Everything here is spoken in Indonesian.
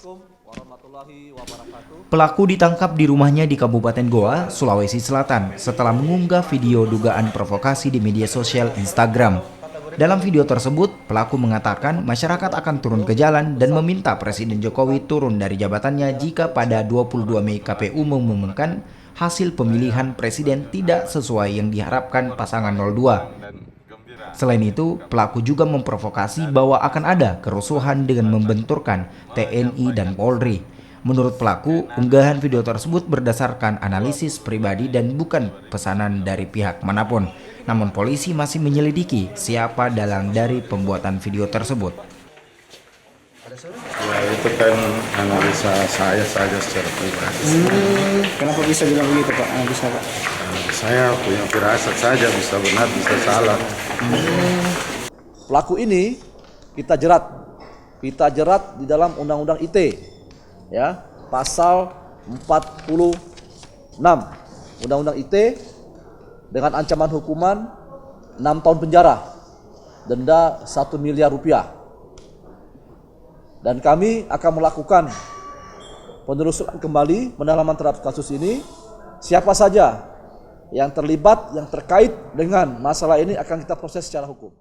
Assalamualaikum warahmatullahi wabarakatuh. Pelaku ditangkap di rumahnya di Kabupaten Goa, Sulawesi Selatan setelah mengunggah video dugaan provokasi di media sosial Instagram. Dalam video tersebut, pelaku mengatakan masyarakat akan turun ke jalan dan meminta Presiden Jokowi turun dari jabatannya jika pada 22 Mei KPU mengumumkan hasil pemilihan presiden tidak sesuai yang diharapkan pasangan 02. Selain itu, pelaku juga memprovokasi bahwa akan ada kerusuhan dengan membenturkan TNI dan Polri. Menurut pelaku, unggahan video tersebut berdasarkan analisis pribadi dan bukan pesanan dari pihak manapun. Namun polisi masih menyelidiki siapa dalang dari pembuatan video tersebut. Ya itu kan analisa saya saja secara pribadi. Kenapa bisa bilang begitu Pak? Bisa Pak? Saya punya firasat saja, bisa benar bisa salah. Pelaku ini kita jerat di dalam Undang-Undang ITE, ya, pasal 46 Undang-Undang ITE dengan ancaman hukuman 6 tahun penjara, denda 1 miliar rupiah. Dan kami akan melakukan penelusuran kembali pendalaman terhadap kasus ini. Siapa saja yang terlibat, yang terkait dengan masalah ini akan kita proses secara hukum.